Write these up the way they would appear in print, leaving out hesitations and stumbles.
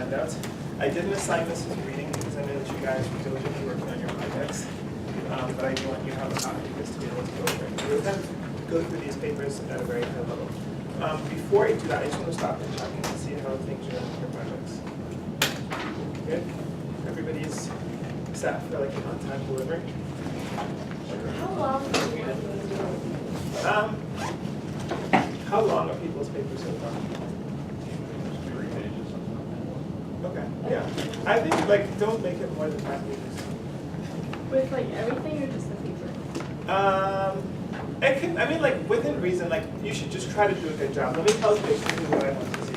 handouts. I didn't assign this as reading because I know that you guys were diligently working on your projects, but I do want you to have a copy of this to be able to go over it. We'll kind of go through these papers at a very high level. Before I do that, I just want to stop and check in and see how things are going with your projects. Good? Everybody's set for like an on-time delivery? How long are you doing? How long are people's papers so far? 3 pages. Okay, yeah. I think like don't make it more than 5 pages. With like everything or just the paper? It can, I mean like within reason, like you should just try to do a good job. Let me tell you basically what I want to see.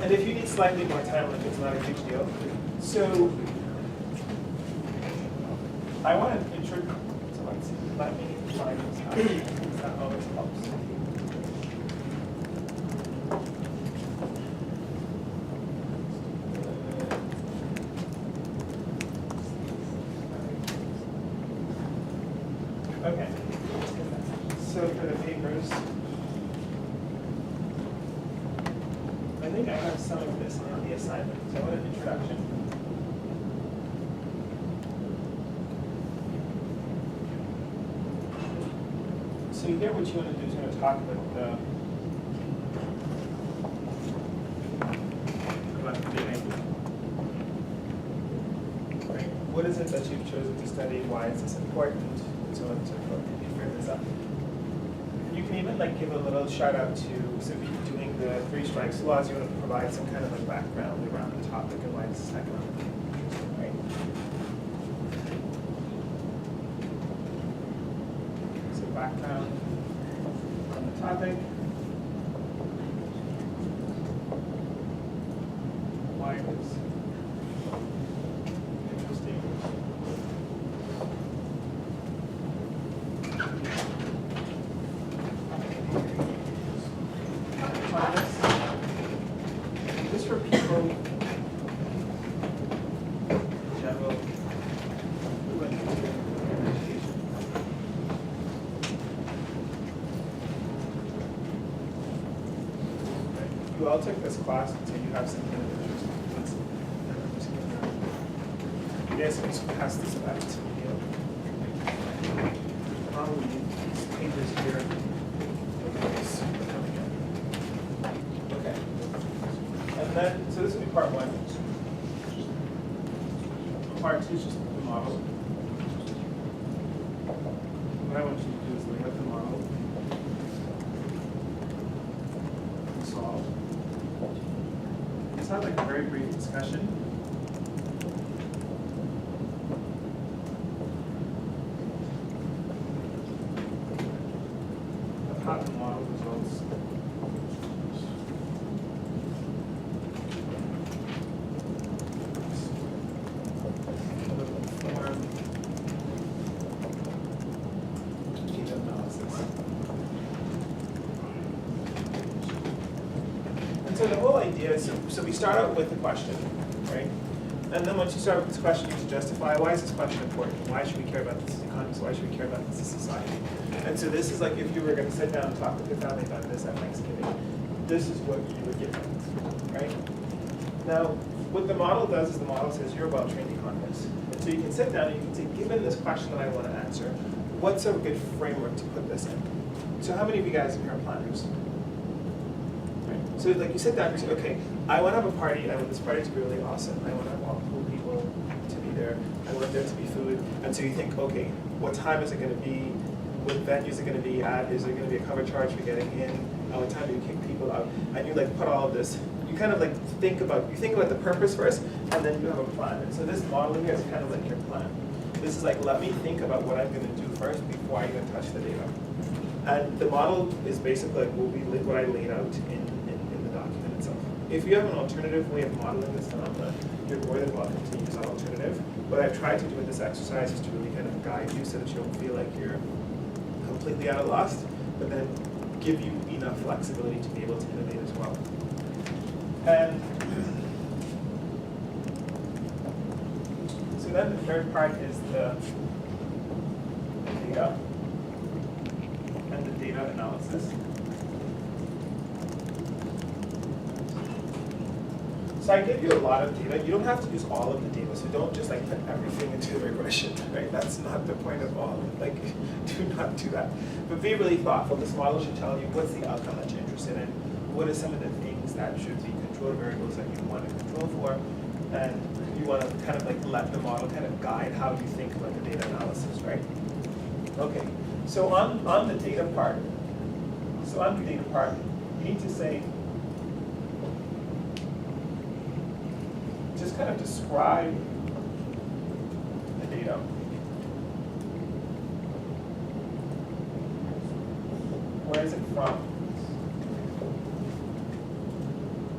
And if you need slightly more time, like it's not a huge deal. So I want to introduce, so let's see, let me find this out. That always helps. Okay, so for the papers, I think I have some of this in the assignment. So I want an introduction. So here what you want to do is you want to talk about the beginning. Right. What is it that you've chosen to study? Why is this important? And so on and so forth. You frame this up. You can even like give a little shout out to, so if you're doing the 3 strikes laws, you want to provide some kind of like background around the topic and why this is economic. Right? So background on the topic. Why it is interesting. This for people general who are interested in education. Okay. You all took this class, so you have some kind of interest. Yes, let's pass this back to you. These papers here. Okay. And then, so this will be part 1. Part 2 is just the model. What I want you to do is lay out the model. And solve. Just have like a very brief discussion. Of how the model results. So the whole idea is, so we start out with a question, right? And then once you start with this question, you have to justify, why is this question important? Why should we care about this as economists? Why should we care about this as society? And so this is like if you were going to sit down and talk with your family about this at Thanksgiving, this is what you would give them, right? Now, what the model does is the model says you're a well-trained economist. And so you can sit down and you can say, given this question that I want to answer, what's a good framework to put this in? So how many of you guys in here are planners? So like you sit down and you say, okay, I want to have a party. I want this party to be really awesome. I want to have all cool people to be there. I want there to be food. And so you think, okay, what time is it going to be? What venue is it going to be at? Is there going to be a cover charge for getting in? At what time do you kick people out? And you like put all of this. You kind of like think about the purpose first, and then you have a plan. And so this model here is kind of like your plan. This is like, let me think about what I'm going to do first before I even touch the data. And the model is basically like what I laid out in the document itself. If you have an alternative way of modeling this phenomena, you're more than welcome to use that alternative. What I've tried to do with this exercise is to really kind of guide you so that you don't feel like you're completely at a loss, but then give you enough flexibility to be able to innovate as well. And so then the third part is the data and the data analysis. So I give you a lot of data. You don't have to use all of the data, so don't just like put everything into the regression, right? That's not the point of all. Like, do not do that. But be really thoughtful. This model should tell you what's the outcome that you're interested in, what are some of the things that should be control variables that you want to control for, and you want to kind of like let the model kind of guide how you think about the data analysis, right? Okay, so on the data part, you need to say, just kind of describe the data. Where is it from?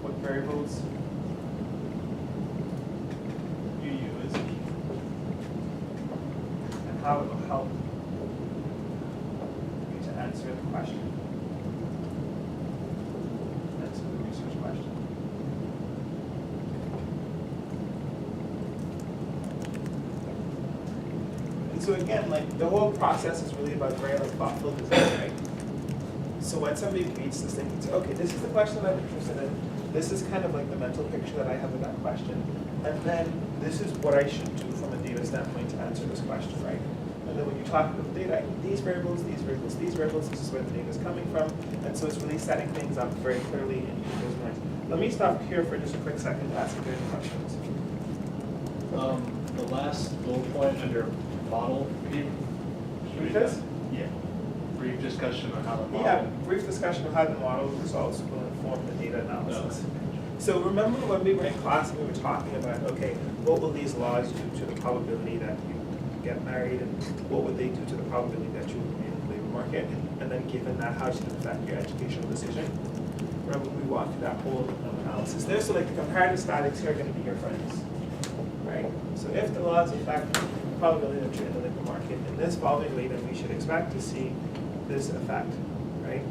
What variables you use, and how it will help you to answer the question. Answer the research question. And so again, like the whole process is really about very like thoughtful design, right? So when somebody reads this thing, you say, okay, this is the question I'm interested in. This is kind of like the mental picture that I have of that question. And then this is what I should do from a data standpoint to answer this question, right? And then when you talk about the data, I need these variables, these variables, these variables, this is where the data is coming from. And so it's really setting things up very clearly in those minds. Let me stop here for just a quick second to ask if there are any questions. The last bullet point under model, can you Read this? Yeah. Brief discussion on how the model. Yeah, brief discussion of how the model results will inform the data analysis. So remember when we were in class and we were talking about, okay, what will these laws do to the probability that you get married, and what would they do to the probability that you will remain in the labor market? And then given that, how should it affect your educational decision? Remember we walked through that whole analysis there. So like the comparative statics here are going to be your friends, right? So if the laws affect the probability that you're in the labor market in this following way, then we should expect to see this effect, right?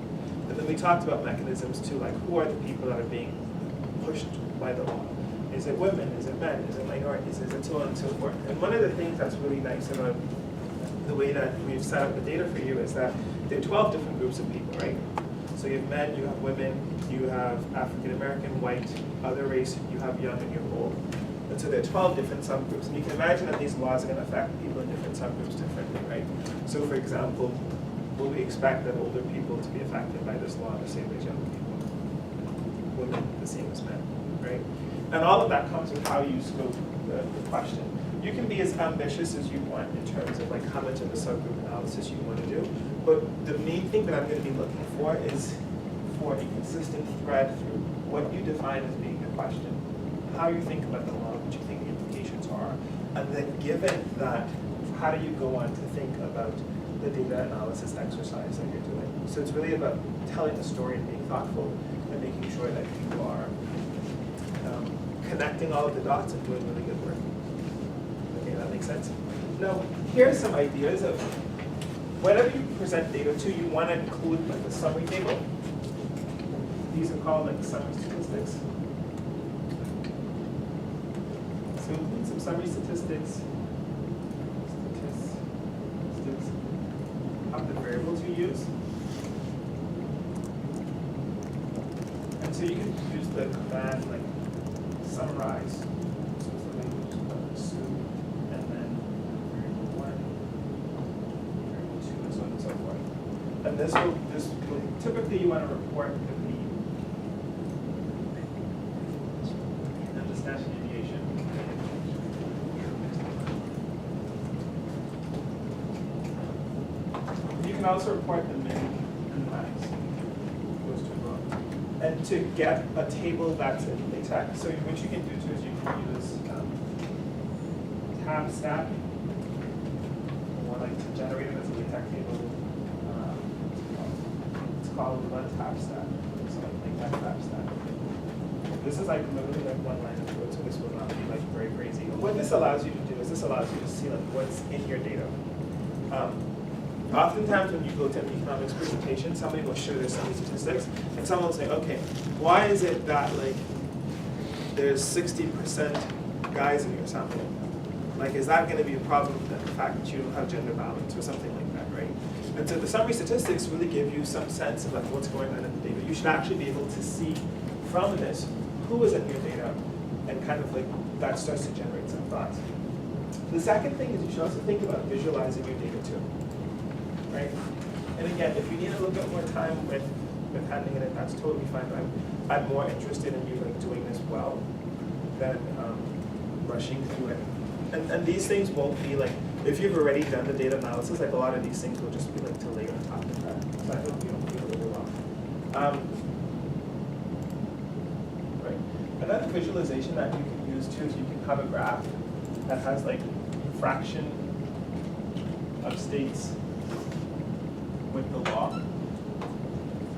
And then we talked about mechanisms too, like who are the people that are being pushed by the law? Is it women? Is it men? Is it minorities? Is it so on and so forth? And one of the things that's really nice about the way that we've set up the data for you is that there are 12 different groups of people, right? So you have men, you have women, you have African American, white, other race, you have young, and you have old. And so there are 12 different subgroups. And you can imagine that these laws are going to affect people in different subgroups differently, right? So for example, will we expect that older people to be affected by this law the same as younger people? Women the same as men, right? And all of that comes with how you scope the question. You can be as ambitious as you want in terms of like how much of a subgroup analysis you want to do, but the main thing that I'm going to be looking for is for a consistent thread through what you define as being the question, how you think about the law, what you think the implications are, and then given that, how do you go on to think about the data analysis exercise that you're doing. So it's really about telling the story and being thoughtful and making sure that you are connecting all of the dots and doing really good work. Okay, that makes sense? Now, here's some ideas of whenever you present data to, you want to include like a summary table. These are called like summary statistics. So include some summary statistics of the variables you use. And so you can use the command like summarize. So something will just put soup and then variable 1, variable 2, and so on and so forth. And this will typically you want to report the mean and the standard deviation. You can also report the min and the max. Those two as well. And to get a table that's in LaTeX, so what you can do too is you can use tab stat, or like to generate it as a LaTeX table. It's called run tab stat, so like LaTeX tab stat. This is like literally like one line of code, so this will not be like very crazy. But what this allows you to do is this allows you to see like what's in your data. Oftentimes when you go to an economics presentation, somebody will show their summary statistics, and someone will say, okay, why is it that like there's 60% guys in your sample? Like, is that going to be a problem with the fact that you don't have gender balance or something like that, right? And so the summary statistics really give you some sense of like what's going on in the data. You should actually be able to see from this who is in your data, and kind of like that starts to generate some thoughts. The second thing is you should also think about visualizing your data too, right? And again, if you need a little bit more time with handling it, that's totally fine. I'm more interested in you like doing this well than rushing through it. And these things won't be like, if you've already done the data analysis, like a lot of these things will just be like to lay on top of that. So I hope you don't feel overwhelmed. Right. Another visualization that you can use too is you can have a graph that has like fraction of states with the law,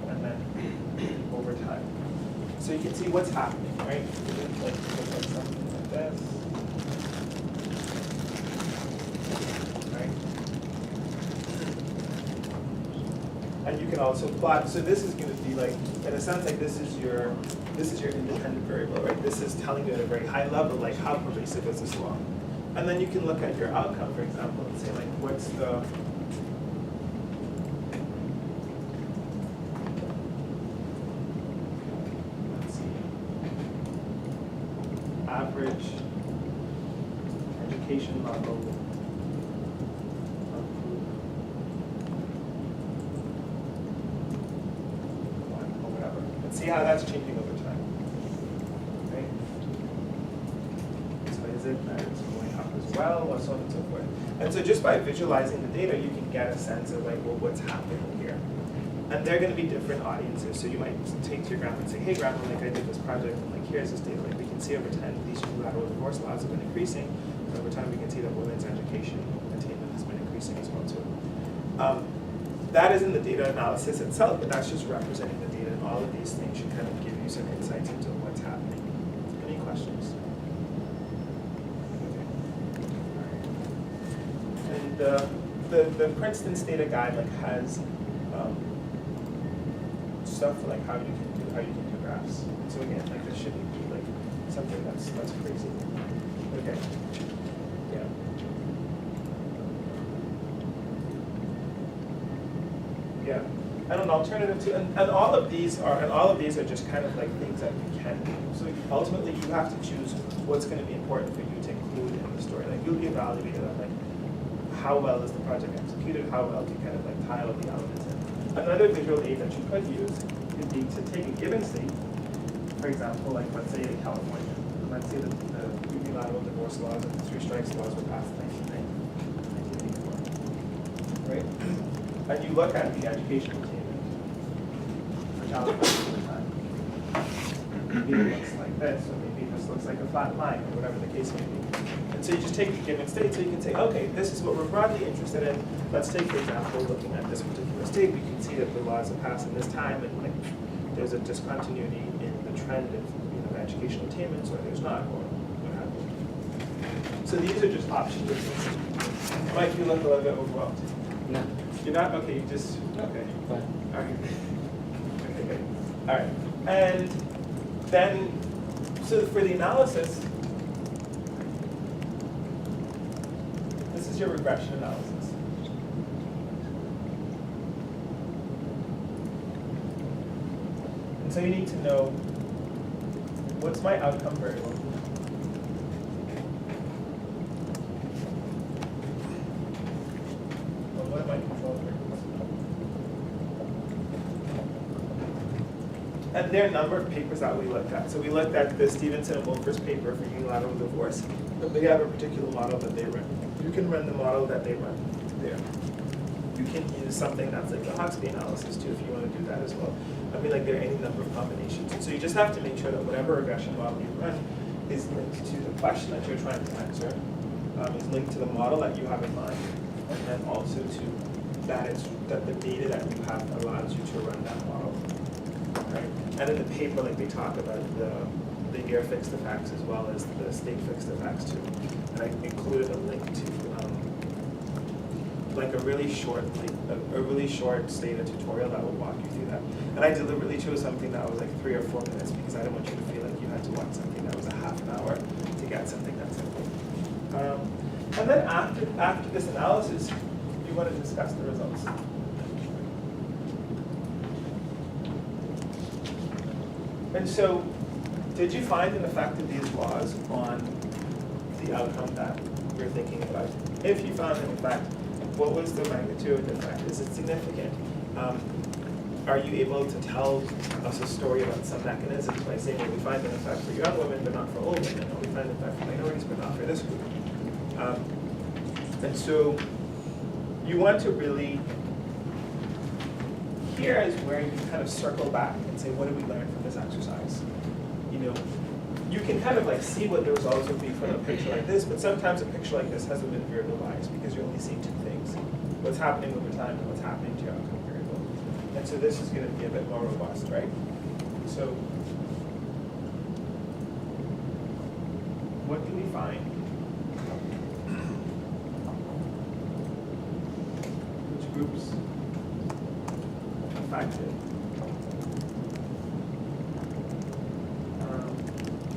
and then over time. So you can see what's happening, right? Like something like this. Right? And you can also plot, so this is going to be like, in a sense, like this is your independent variable, right? This is telling you at a very high level, like how pervasive is this law? And then you can look at your outcome, for example, and say like, what's the average education level or whatever, and see how that's changing over time. Right? So is it that it's going up as well, or so on and so forth. And so just by visualizing the data, you can get a sense of like, well, what's happening here. And they're going to be different audiences. So you might take to your grandma and say, hey, grandma, like I did this project, and like here's this data. Like we can see over time these unilateral divorce laws have been increasing. And over time, we can see that women's education attainment has been increasing as well too. That isn't the data analysis itself, but that's just representing the data. And all of these things should kind of give you some insights into what's happening. Any questions? Okay. And the Princeton's data guide like has stuff for like how you can do graphs. So again, like this shouldn't be like something that's crazy. Okay. Yeah. Yeah. And an alternative to and all of these are just kind of like things that you can do. So ultimately you have to choose what's going to be important for you to include in the story. Like you'll be evaluated on like how well is the project executed, how well do you kind of like tie all the elements in. Another visual aid that you could use could be to take a given state, for example, like let's say in California, let's say that the unilateral divorce laws and the three strikes laws were passed in 1984, right? And you look at the education attainment for California at the time. Maybe it looks like this, or maybe this looks like a flat line, or whatever the case may be. And so you just take a given state, so you can say, okay, this is what we're broadly interested in. Let's take, for example, looking at this particular state, we can see that the laws have passed in this time, and like there's a discontinuity in the trend of educational attainments, or there's not, or what have you. So these are just options. Mike, you look a little bit overwhelmed. No. You're not? Okay, you just, okay. Fine. All right. Okay, good. All right. And then, so for the analysis, this is your regression analysis. And so you need to know, what's my outcome variable? Well, what are my control variables? And there are a number of papers that we looked at. So we looked at the Stevenson and Wolfer's paper for unilateral divorce. And they have a particular model that they run. You can run the model that they run there. You can use something that's like the Huxley analysis too if you want to do that as well. I mean, like there are any number of combinations. And so you just have to make sure that whatever regression model you run is linked to the question that you're trying to answer, is linked to the model that you have in mind, and then also to that the data that you have allows you to run that model. Right? And in the paper, like they talk about the year fixed effects as well as the state fixed effects too. And I included a link to like a really short Stata tutorial that will walk you through that. And I deliberately chose something that was like 3 or 4 minutes because I didn't want you to feel like you had to watch something that was a half an hour to get something that simple. And then after this analysis, you want to discuss the results. And so did you find an effect of these laws on the outcome that you're thinking about? If you found an effect, what was the magnitude of the effect? Is it significant? Are you able to tell us a story about some mechanisms by saying, well, we find an effect for young women, but not for old women, or we find an effect for minorities, but not for this group? And so you want to really, here is where you kind of circle back and say, what did we learn from this exercise? You know, you can kind of like see what the results would be from a picture like this, but sometimes a picture like this has a bit of variable bias because you're only seeing two things: what's happening over time and what's happening to your outcome variable. And so this is going to be a bit more robust, right? So what do we find? Which groups affected?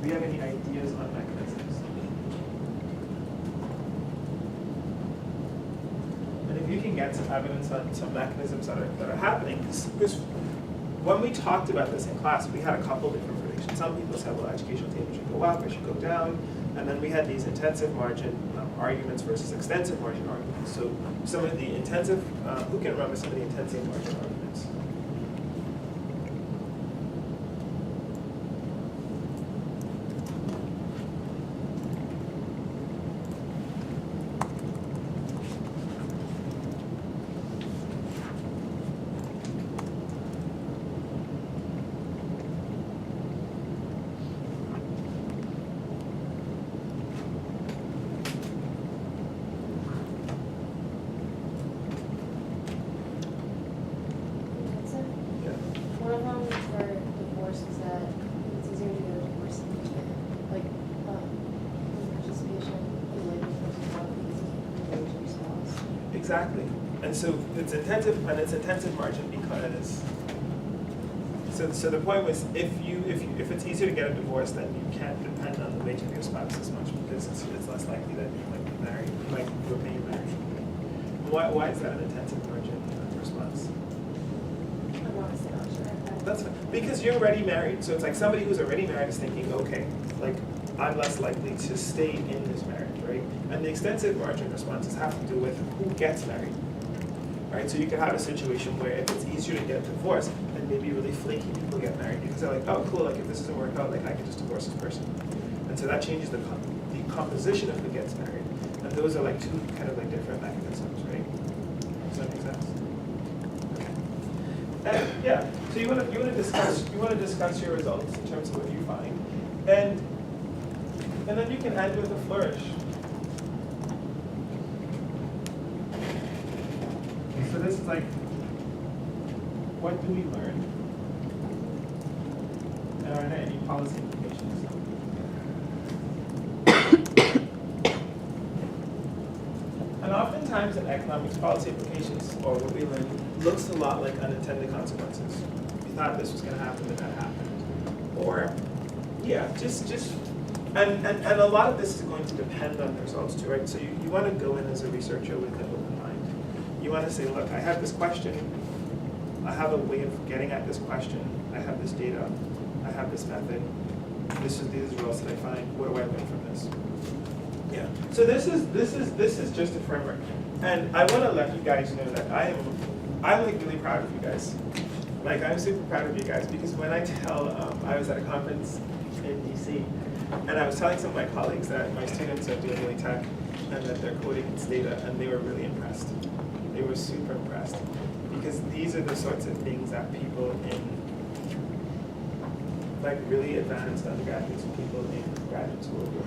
Do we have any ideas on mechanisms? And if you can get some evidence on some mechanisms that are happening, because when we talked about this in class, we had a couple different predictions. Some people said, well, educational attainment should go up, it should go down. And then we had these intensive margin arguments versus extensive margin arguments. So some of the intensive, who can remember some of the intensive margin arguments? One of them for divorce is that it's easier to get a divorce than to get, like, participation in labor versus not because of your spouse. Exactly. And so it's intensive, and it's intensive margin because, so the point was, if it's easier to get a divorce, then you can't depend on the wage of your spouse as much because it's less likely that you might be married, you might repay your marriage. Why is that an intensive margin response? I'm honestly not sure. That's fine. Because you're already married, so it's like somebody who's already married is thinking, okay, like I'm less likely to stay in this marriage, right? And the extensive margin responses have to do with who gets married, right? So you can have a situation where if it's easier to get a divorce, then maybe really flaky people get married because they're like, oh cool, like if this doesn't work out, like I can just divorce this person. And so that changes the composition of who gets married. And those are like two kind of like different mechanisms, right? Does that make sense? And yeah, so you want to discuss your results in terms of what you find, and then you can end with a flourish. So this is like, what do we learn? And are there any policy implications? And oftentimes in economics, policy implications, or what we learn, looks a lot like unintended consequences. We thought this was going to happen, but that happened. Or, yeah, and a lot of this is going to depend on the results too, right? So you want to go in as a researcher with an open mind. You want to say, look, I have this question. I have a way of getting at this question. I have this data. I have this method. These are the results that I find. What do I learn from this? Yeah. So this is just a framework, and I want to let you guys know that I'm like really proud of you guys. Like I'm super proud of you guys because when I tell, I was at a conference in DC, and I was telling some of my colleagues that my students are doing really tech, and that they're coding in data, and they were really impressed. They were super impressed because these are the sorts of things that people in like really advanced undergraduates and people in graduate school do.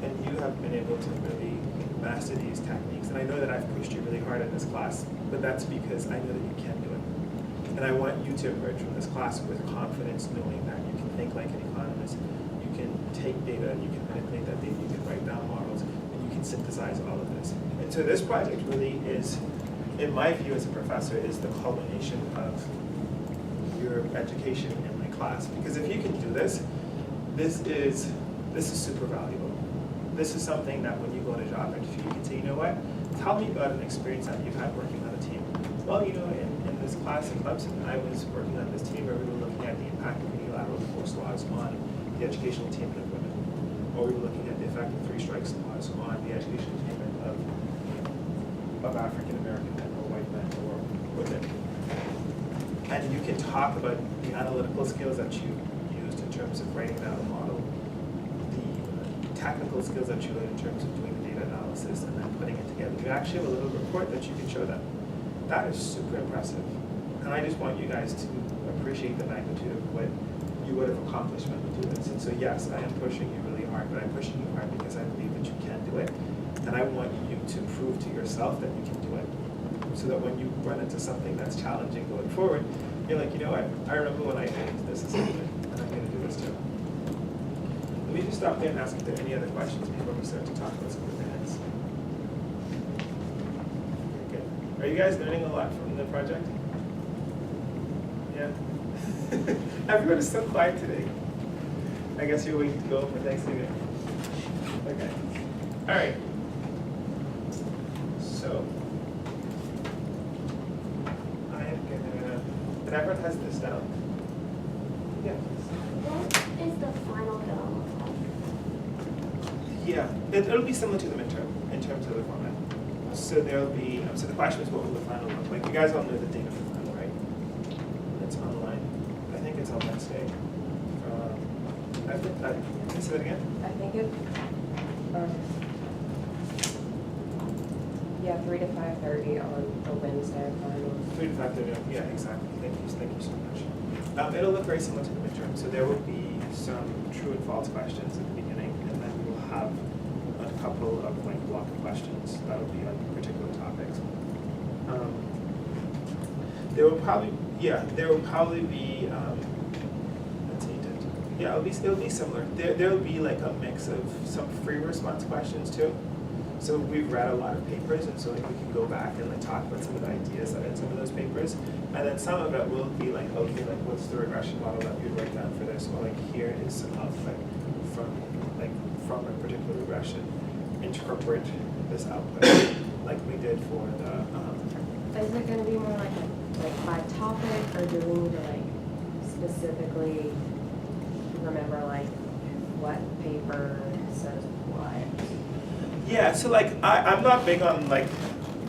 And you have been able to really master these techniques. And I know that I've pushed you really hard in this class, but that's because I know that you can do it. And I want you to emerge from this class with confidence, knowing that you can think like an economist, you can take data, you can manipulate that data, you can write down models, and you can synthesize all of this. And so this project really is, in my view as a professor, is the culmination of your education in my class. Because if you can do this, this is super valuable. This is something that when you go on a job interview, you can say, you know what, tell me about an experience that you've had working on a team. Well, you know, in this class in Clemson, I was working on this team where we were looking at the impact of unilateral divorce laws on the educational attainment of women. Or we were looking at the effect of 3 strikes laws on the educational attainment of African American men or white men or women. And you can talk about the analytical skills that you used in terms of writing down a model, the technical skills that you learned in terms of doing the data analysis and then putting it together. You actually have a little report that you can show them. That is super impressive. And I just want you guys to appreciate the magnitude of what you would have accomplished when you do this. And so yes, I am pushing you really hard, but I'm pushing you hard because I believe that you can do it. And I want you to prove to yourself that you can do it. So that when you run into something that's challenging going forward, you're like, you know what, I remember when I did this assignment, and I'm gonna do this too. Let me just stop there and ask if there are any other questions before we start to talk about some of the heads. Okay. Are you guys learning a lot from the project? Yeah? Everyone is so quiet today. I guess you're waiting to go for Thanksgiving. Okay. All right. So, I am gonna, and everyone has this down. Yeah. What is the final gonna look like? Yeah, it'll be similar to the midterm in terms of the format. So there'll be, so the question is what will the final look like? You guys all know the date of the final, right? It's online. I think it's on Wednesday. Can you say that again? I think it, yeah, 3 to 5:30 on a Wednesday final. 3 to 5:30, yeah, exactly. Thank you so much. It'll look very similar to the midterm. So there will be some true and false questions at the beginning, and then we will have a couple of like block of questions that will be on particular topics. There will probably be, let's see, yeah, it'll be similar. There'll be like a mix of some free response questions too. So we've read a lot of papers, and so like we can go back and like talk about some of the ideas that are in some of those papers. And then some of it will be like, okay, like what's the regression model that we'd write down for this? Or like here is some output from a particular regression. Interpret this output like we did for the Is it gonna be more like by topic, or do we need to like specifically remember like what paper says what? yeah, so like I'm not big on like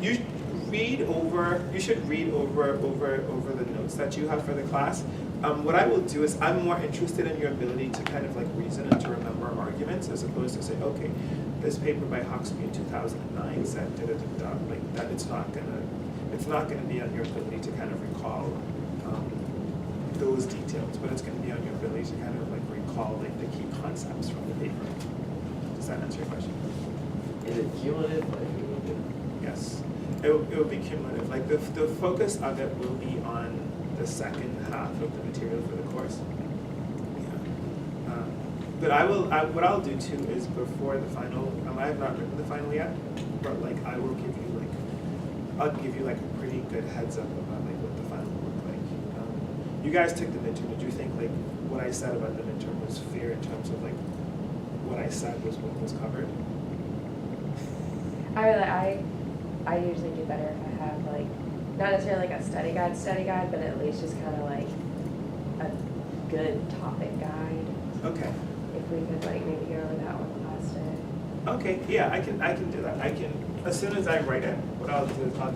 you should read over the notes that you have for the class. What I will do is I'm more interested in your ability to kind of like reason and to remember arguments as opposed to say, okay, this paper by Hawksby in 2009 said da-da-da-da, like that. It's not gonna be on your ability to kind of recall those details, but it's gonna be on your ability to kind of like recall like the key concepts from the paper. Does that answer your question? Is it cumulative? Yes, it will be cumulative. Like the focus of it will be on the second half of the material for the course. Yeah. But what I'll do too is before the final. I have not written the final yet, but like I will give you like I'll give you like a pretty good heads up about like what the final will look like. You guys took the midterm. Did you think like what I said about the midterm was fair in terms of like what I said was what was covered? I usually do better if I have like, not necessarily like a study guide, but at least just kind of like a good topic guide. Okay. If we could like maybe go over that one last day. Okay, yeah, I can do that. I can, as soon as I write it, what I'll do is I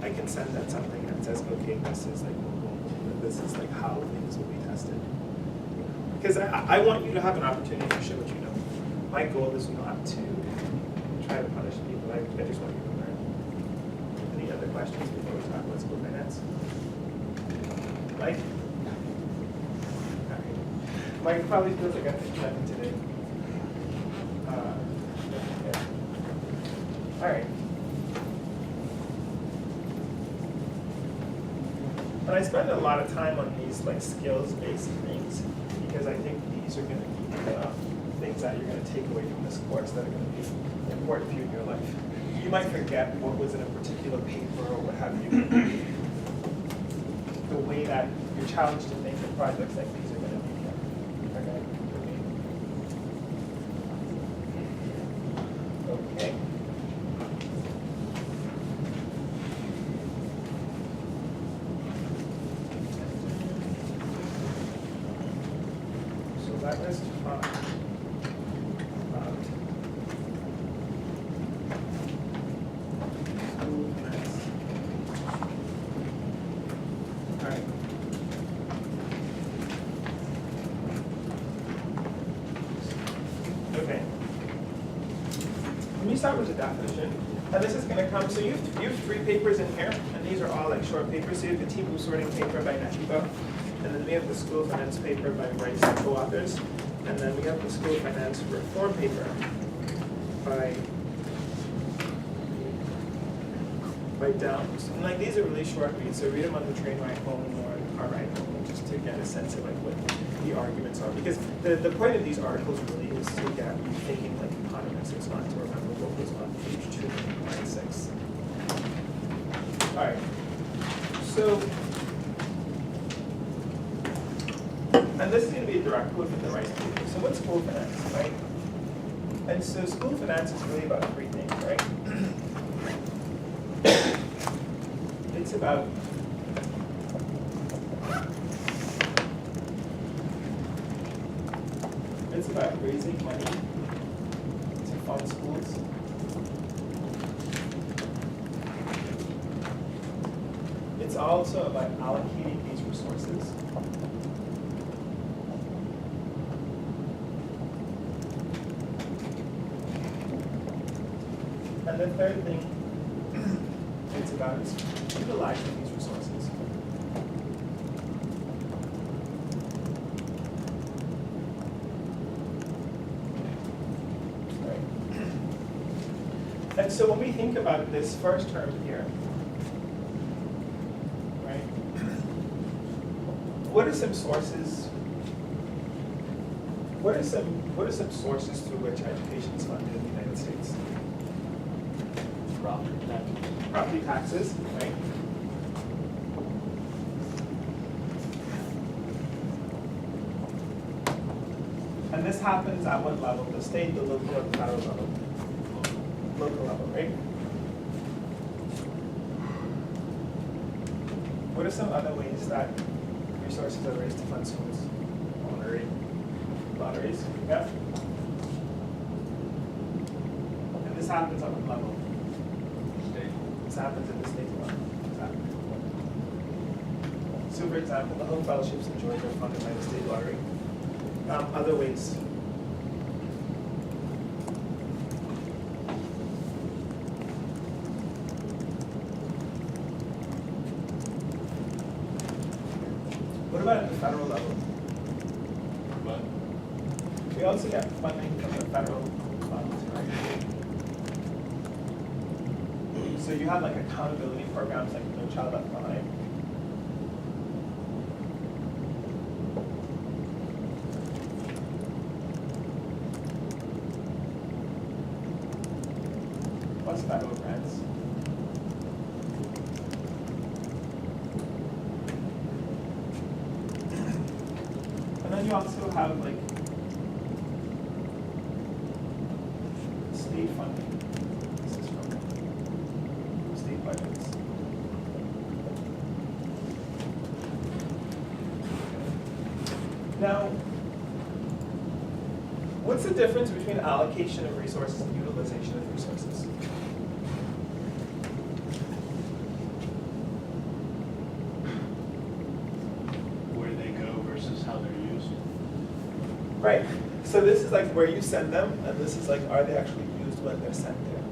can send that something that says, okay, this is like, this is like how things will be tested. Because I want you to have an opportunity to show what you know. My goal is not to try to punish people. I just want you to learn. Any other questions before we talk about school finance? Mike? All right. Mike probably feels like I think nothing today. Yeah. All right. But I spend a lot of time on these like skills-based things because I think these are going to be things that you're going to take away from this course that are going to be important for you in your life. You might forget what was in a particular paper or what have you. The way that you're challenged to think of projects like these are going to be okay. Okay. So that Just talk about school finance. All right. Okay. Let me start with the definition. And this is going to come, so you have 3 papers in here, and these are all like short papers. So you have the Team Sorting paper by Nakiba, and then we have the School Finance paper by Rice and co-authors, and then we have the School Finance Reform paper by Downs. And like these are really short reads, so read them on the train ride home or the car ride home, just to get a sense of like what the arguments are. Because the point of these articles really is to get you thinking like economists. It's not to remember what was on page 2, line 6. All right. So, and this is going to be a direct quote from the Rice paper. So what's school finance, right? And so school finance is really about 3 things, right? It's about raising money to fund schools. It's also about allocating these resources. And the third thing it's about is utilizing these resources. Right. And so when we think about this first term here, right, what are some sources? What are some sources through which education is funded in the United States? Property taxes, right? And this happens at what level? The state, the local, or the federal level? Local level, right? What are some other ways that resources are raised to fund schools? Lotteries, yeah. And this happens at what level? This happens at the state level. Exactly. So for example, the home fellowships in Georgia are funded by the state lottery. Other ways. What about at the federal level? What? We also get funding from the federal funds, right? So you have like accountability programs like No Child Left Behind. Plus federal grants. And then you also have like state funding. This is from state budgets. Now, what's the difference between allocation of resources and utilization of resources? Where they go versus how they're used. Right. So this is like where you send them, and this is like, are they actually used when they're sent there?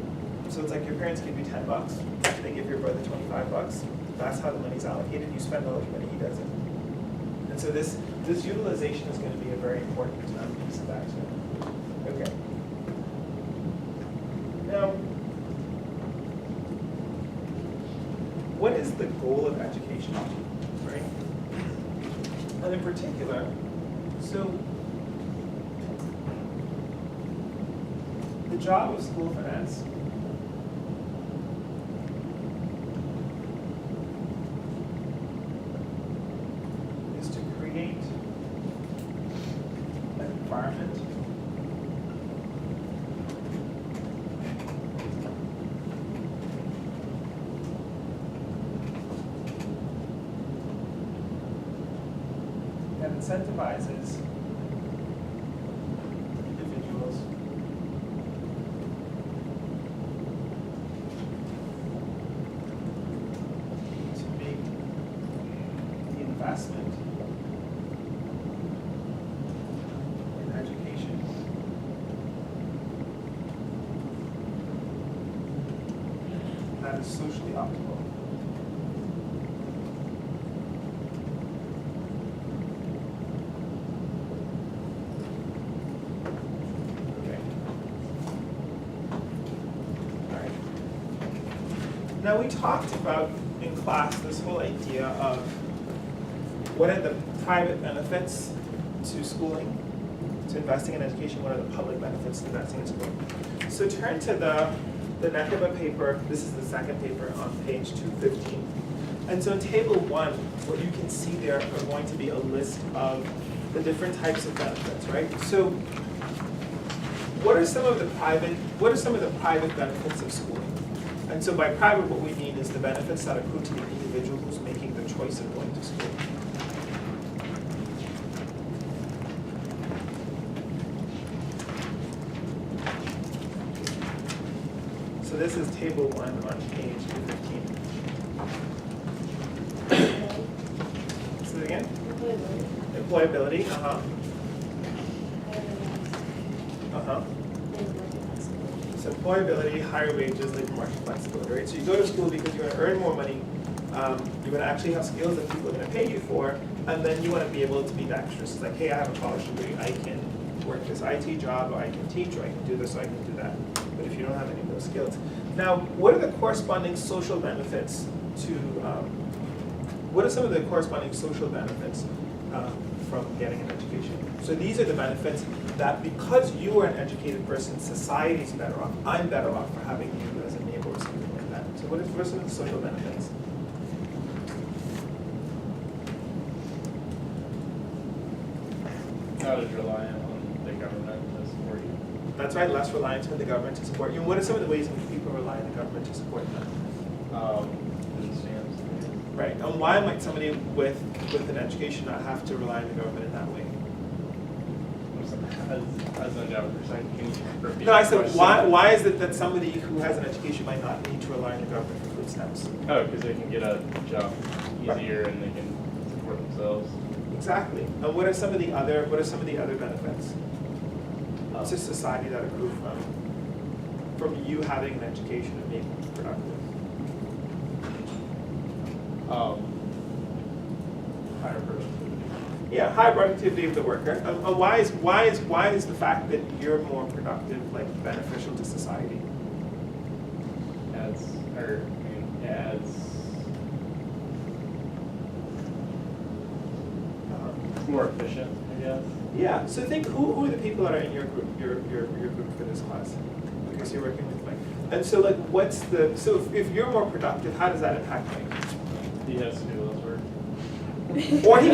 So it's like your parents give you $10, they give your brother $25. That's how the money's allocated. You spend all the money, he doesn't. And so this utilization is going to be a very important piece of that too. Okay. Now, what is the goal of education, right? And in particular, so the job of school finance is to create an environment that incentivizes that is socially optimal. Okay. All right. Now we talked about in class this whole idea of what are the private benefits to schooling, to investing in education, what are the public benefits to investing in schooling. So turn to the neck of a paper, this is the second paper on page 215. And so in table 1, what you can see there are going to be a list of the different types of benefits, right? So what are some of the private benefits of schooling? And so by private, what we mean is the benefits that accrue to the individual who's making the choice of going to school. So this is table 1 on page 215. Say it again? Employability, uh-huh. Uh-huh. So employability, higher wages, labor market flexibility, right? So you go to school because you're gonna earn more money, you're gonna actually have skills that people are gonna pay you for, and then you wanna be able to be dexterous. It's like, hey, I have a college degree, I can work this IT job, or I can teach, or I can do this, or I can do that. But if you don't have any of those skills. Now, what are the corresponding social benefits to, what are some of the corresponding social benefits from getting an education? So these are the benefits that because you are an educated person, society's better off. I'm better off for having you as a neighbor or something like that. So what are some of the social benefits? Not as reliant on the government to support you. That's right, less reliance on the government to support you. And what are some of the ways in which people rely on the government to support them? Food stamps. Right, and why might somebody with an education not have to rely on the government in that way? As a job percent, can you repeat? No, I the said, question? why is it that somebody who has an education might not need to rely on the government for food stamps? Oh, because they can get a job easier and they can support themselves. Exactly. And what are some of the other benefits to society that accrue from you having an education and being productive? Higher productivity. Yeah, high productivity of the worker. And why is the fact that you're more productive beneficial to society? Adds more efficient, I guess. Yeah. So think who are the people that are in your group, your group for this class? Because you're working with Mike. And so if you're more productive, how does that impact Mike? He has to do less work. Or he